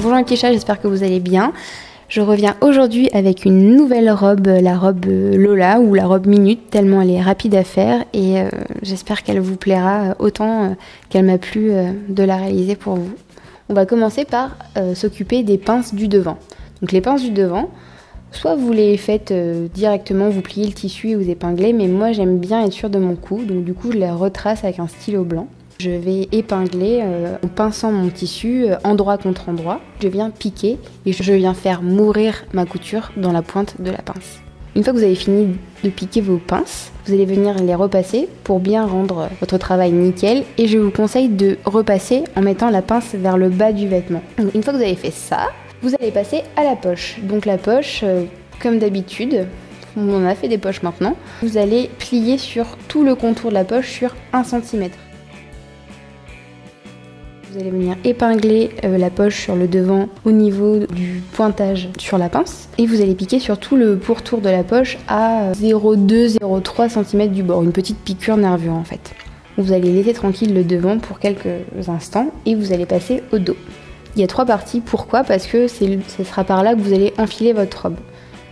Bonjour les petits chats, j'espère que vous allez bien. Je reviens aujourd'hui avec une nouvelle robe, la robe Lola ou la robe Minute, tellement elle est rapide à faire et j'espère qu'elle vous plaira autant qu'elle m'a plu de la réaliser pour vous. On va commencer par s'occuper des pinces du devant. Donc les pinces du devant, soit vous les faites directement, vous pliez le tissu et vous épinglez, mais moi j'aime bien être sûre de mon coup, donc du coup je les retrace avec un stylo blanc. Je vais épingler en pinçant mon tissu endroit contre endroit. Je viens piquer et je viens faire mourir ma couture dans la pointe de la pince. Une fois que vous avez fini de piquer vos pinces, vous allez venir les repasser pour bien rendre votre travail nickel. Et je vous conseille de repasser en mettant la pince vers le bas du vêtement. Donc, une fois que vous avez fait ça, vous allez passer à la poche. Donc la poche, comme d'habitude, on en a fait des poches maintenant. Vous allez plier sur tout le contour de la poche sur 1 cm. Vous allez venir épingler la poche sur le devant au niveau du pointage sur la pince et vous allez piquer sur tout le pourtour de la poche à 0,2-0,3 cm du bord, une petite piqûre nerveuse en fait. Vous allez laisser tranquille le devant pour quelques instants et vous allez passer au dos. Il y a 3 parties, pourquoi ? Parce que ce sera par là que vous allez enfiler votre robe.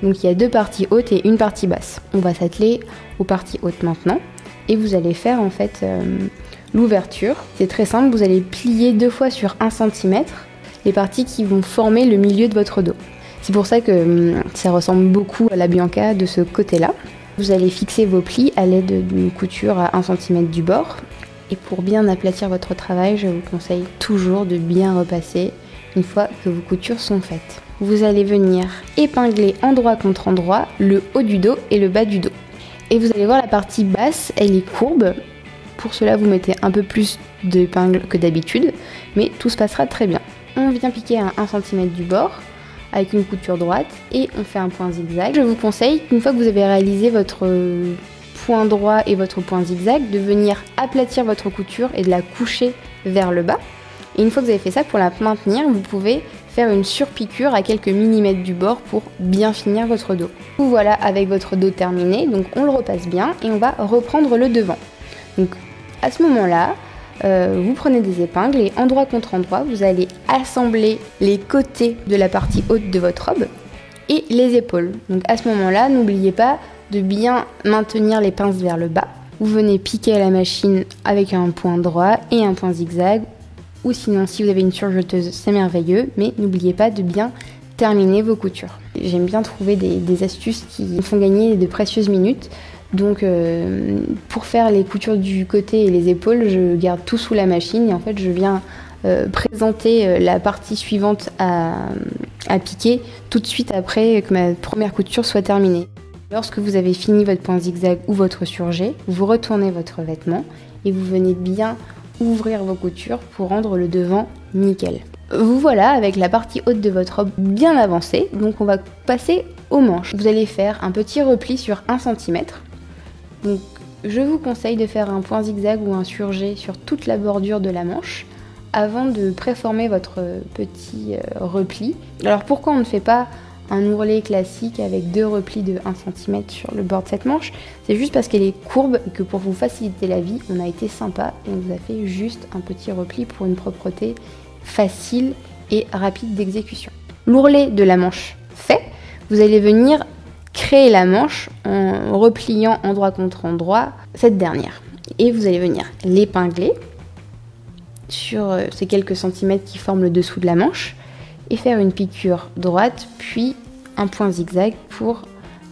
Donc il y a 2 parties hautes et une partie basse. On va s'atteler aux parties hautes maintenant et vous allez faire en fait l'ouverture. C'est très simple, vous allez plier 2 fois sur 1 cm les parties qui vont former le milieu de votre dos. C'est pour ça que ça ressemble beaucoup à la Bianca de ce côté-là. Vous allez fixer vos plis à l'aide d'une couture à 1 cm du bord. Et pour bien aplatir votre travail, je vous conseille toujours de bien repasser une fois que vos coutures sont faites. Vous allez venir épingler endroit contre endroit le haut du dos et le bas du dos. Et vous allez voir la partie basse, elle est courbe. Pour cela, vous mettez un peu plus d'épingles que d'habitude, mais tout se passera très bien. On vient piquer à 1 cm du bord avec une couture droite et on fait un point zigzag. Je vous conseille qu'une fois que vous avez réalisé votre point droit et votre point zigzag, de venir aplatir votre couture et de la coucher vers le bas. Et une fois que vous avez fait ça, pour la maintenir, vous pouvez faire une surpiqûre à quelques millimètres du bord pour bien finir votre dos. Vous voilà avec votre dos terminé, donc on le repasse bien et on va reprendre le devant. Donc à ce moment-là, vous prenez des épingles et endroit contre endroit, vous allez assembler les côtés de la partie haute de votre robe et les épaules. Donc à ce moment-là, n'oubliez pas de bien maintenir les pinces vers le bas. Vous venez piquer à la machine avec un point droit et un point zigzag, ou sinon si vous avez une surjeteuse, c'est merveilleux, mais n'oubliez pas de bien terminer vos coutures. J'aime bien trouver des astuces qui me font gagner de précieuses minutes. Donc pour faire les coutures du côté et les épaules, je garde tout sous la machine et en fait je viens présenter la partie suivante à piquer tout de suite après que ma première couture soit terminée. Lorsque vous avez fini votre point zigzag ou votre surjet, vous retournez votre vêtement et vous venez bien ouvrir vos coutures pour rendre le devant nickel. Vous voilà avec la partie haute de votre robe bien avancée, donc on va passer aux manches. Vous allez faire un petit repli sur 1 cm. Donc, je vous conseille de faire un point zigzag ou un surjet sur toute la bordure de la manche avant de préformer votre petit repli. Alors pourquoi on ne fait pas un ourlet classique avec 2 replis de 1 cm sur le bord de cette manche? C'est juste parce qu'elle est courbe et que pour vous faciliter la vie, on a été sympa et on vous a fait juste un petit repli pour une propreté facile et rapide d'exécution. L'ourlet de la manche fait, vous allez venir créer la manche en repliant endroit contre endroit cette dernière. Et vous allez venir l'épingler sur ces quelques centimètres qui forment le dessous de la manche et faire une piqûre droite puis un point zigzag pour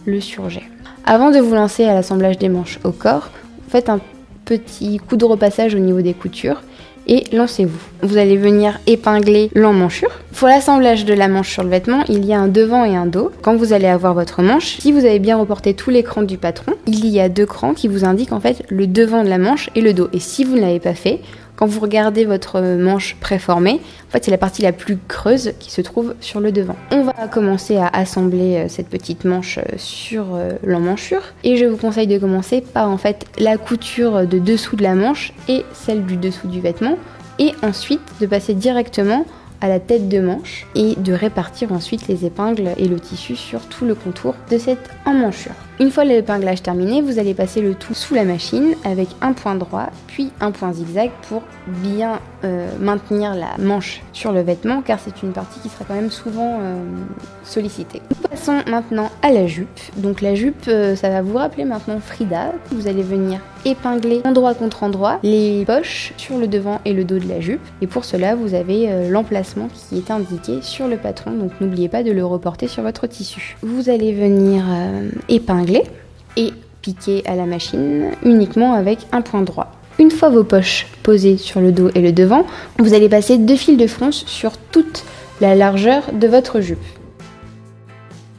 le surjet. Avant de vous lancer à l'assemblage des manches au corps, faites un petit coup de repassage au niveau des coutures et lancez-vous. Vous allez venir épingler l'emmanchure. Pour l'assemblage de la manche sur le vêtement, il y a un devant et un dos. Quand vous allez avoir votre manche, si vous avez bien reporté tout l'écran du patron, il y a 2 crans qui vous indiquent en fait le devant de la manche et le dos. Et si vous ne l'avez pas fait, quand vous regardez votre manche préformée, en fait c'est la partie la plus creuse qui se trouve sur le devant. On va commencer à assembler cette petite manche sur l'emmanchure et je vous conseille de commencer par en fait la couture de dessous de la manche et celle du dessous du vêtement et ensuite de passer directement à la tête de manche et de répartir ensuite les épingles et le tissu sur tout le contour de cette emmanchure. Une fois l'épinglage terminé, vous allez passer le tout sous la machine avec un point droit puis un point zigzag pour bien maintenir la manche sur le vêtement car c'est une partie qui sera quand même souvent sollicitée. Nous passons maintenant à la jupe. Donc la jupe, ça va vous rappeler maintenant Frida. Vous allez venir épingler endroit contre endroit les poches sur le devant et le dos de la jupe. Et pour cela, vous avez l'emplacement qui est indiqué sur le patron. Donc n'oubliez pas de le reporter sur votre tissu. Vous allez venir épingler et piquer à la machine uniquement avec un point droit. Une fois vos poches posées sur le dos et le devant, vous allez passer 2 fils de fronce sur toute la largeur de votre jupe.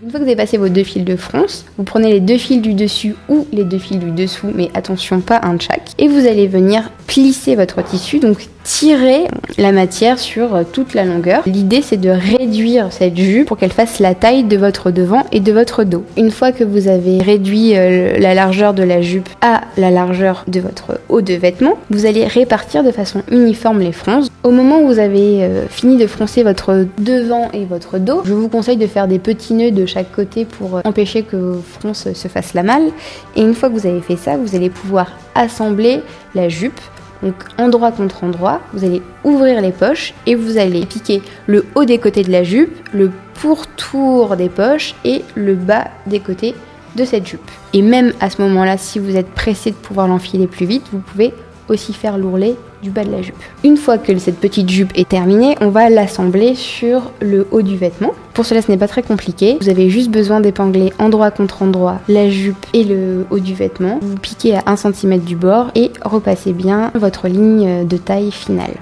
Une fois que vous avez passé vos 2 fils de fronce, vous prenez les 2 fils du dessus ou les 2 fils du dessous, mais attention, pas un de chaque, et vous allez venir plisser votre tissu, donc tirer la matière sur toute la longueur. L'idée, c'est de réduire cette jupe pour qu'elle fasse la taille de votre devant et de votre dos. Une fois que vous avez réduit la largeur de la jupe à la largeur de votre haut de vêtement, vous allez répartir de façon uniforme les fronces. Au moment où vous avez fini de froncer votre devant et votre dos, je vous conseille de faire des petits nœuds de chaque côté pour empêcher que vos fronces se fassent la malle. Et une fois que vous avez fait ça, vous allez pouvoir assembler la jupe. Donc endroit contre endroit, vous allez ouvrir les poches et vous allez piquer le haut des côtés de la jupe, le pourtour des poches et le bas des côtés de cette jupe. Et même à ce moment-là, si vous êtes pressé de pouvoir l'enfiler plus vite, vous pouvez aussi faire l'ourlet du bas de la jupe. Une fois que cette petite jupe est terminée, on va l'assembler sur le haut du vêtement. Pour cela, ce n'est pas très compliqué. Vous avez juste besoin d'épingler endroit contre endroit la jupe et le haut du vêtement. Vous piquez à 1 cm du bord et repassez bien votre ligne de taille finale.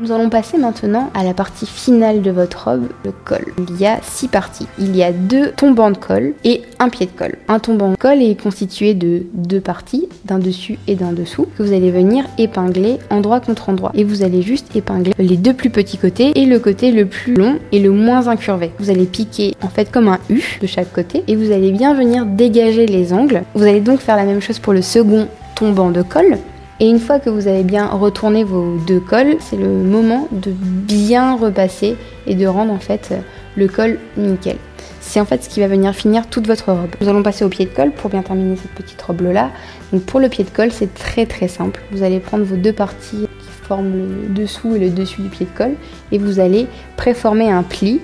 Nous allons passer maintenant à la partie finale de votre robe, le col. Il y a 6 parties. Il y a 2 tombants de col et un pied de col. Un tombant de col est constitué de 2 parties, d'un dessus et d'un dessous, que vous allez venir épingler endroit contre endroit. Et vous allez juste épingler les 2 plus petits côtés et le côté le plus long et le moins incurvé. Vous allez piquer en fait comme un U de chaque côté et vous allez bien venir dégager les angles. Vous allez donc faire la même chose pour le second tombant de col. Et une fois que vous avez bien retourné vos 2 cols, c'est le moment de bien repasser et de rendre en fait le col nickel. C'est en fait ce qui va venir finir toute votre robe. Nous allons passer au pied de col pour bien terminer cette petite robe là. Donc pour le pied de col, c'est très simple. Vous allez prendre vos 2 parties qui forment le dessous et le dessus du pied de col et vous allez préformer un pli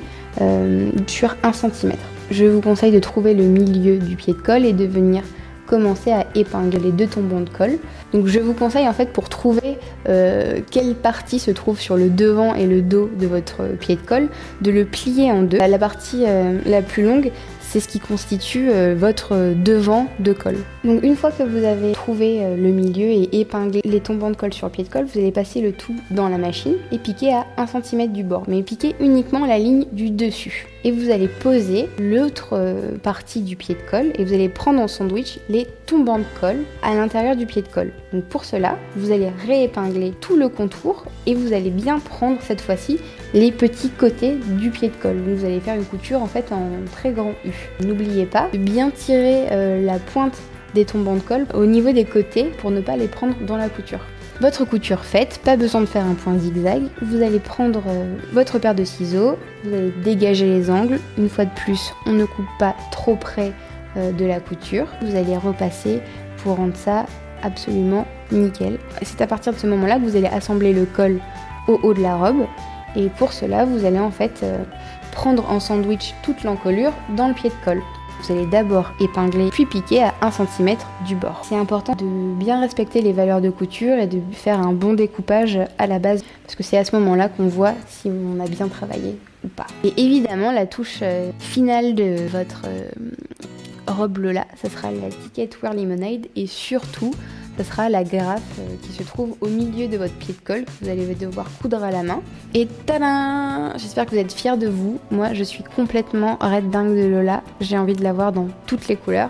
sur 1 cm. Je vous conseille de trouver le milieu du pied de col et de venir commencer à épingler les 2 tombants de col. Donc je vous conseille en fait pour trouver quelle partie se trouve sur le devant et le dos de votre pied de col, de le plier en 2. La partie la plus longue, c'est ce qui constitue votre devant de col. Donc une fois que vous avez trouvé le milieu et épinglé les tombants de col sur le pied de col, vous allez passer le tout dans la machine et piquer à 1 cm du bord, mais piquer uniquement la ligne du dessus. Et vous allez poser l'autre partie du pied de col et vous allez prendre en sandwich les tombants de col à l'intérieur du pied de col. Donc pour cela, vous allez réépingler tout le contour et vous allez bien prendre cette fois-ci les petits côtés du pied de col. Donc vous allez faire une couture en fait en très grand U. N'oubliez pas de bien tirer la pointe des tombants de col au niveau des côtés pour ne pas les prendre dans la couture. Votre couture faite, pas besoin de faire un point zigzag, vous allez prendre votre paire de ciseaux, vous allez dégager les angles. Une fois de plus, on ne coupe pas trop près de la couture. Vous allez repasser pour rendre ça absolument nickel. C'est à partir de ce moment-là que vous allez assembler le col au haut de la robe. Et pour cela, vous allez en fait prendre en sandwich toute l'encolure dans le pied de col. Vous allez d'abord épingler puis piquer à 1 cm du bord. C'est important de bien respecter les valeurs de couture et de faire un bon découpage à la base parce que c'est à ce moment-là qu'on voit si on a bien travaillé ou pas. Et évidemment, la touche finale de votre robe Lola, ça sera la Ticket Wear Lemonade et surtout, ça sera la graffe qui se trouve au milieu de votre pied de col que vous allez devoir coudre à la main. Et tadam! J'espère que vous êtes fiers de vous. Moi, je suis complètement red dingue de Lola. J'ai envie de l'avoir dans toutes les couleurs,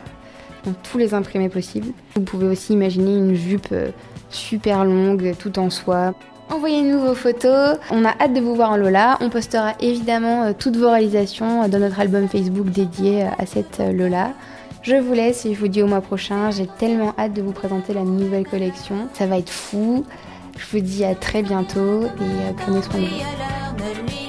dans tous les imprimés possibles. Vous pouvez aussi imaginer une jupe super longue, tout en soie. Envoyez-nous vos photos, on a hâte de vous voir en Lola. On postera évidemment toutes vos réalisations dans notre album Facebook dédié à cette Lola. Je vous laisse et je vous dis au mois prochain. J'ai tellement hâte de vous présenter la nouvelle collection. Ça va être fou. Je vous dis à très bientôt et prenez soin de vous.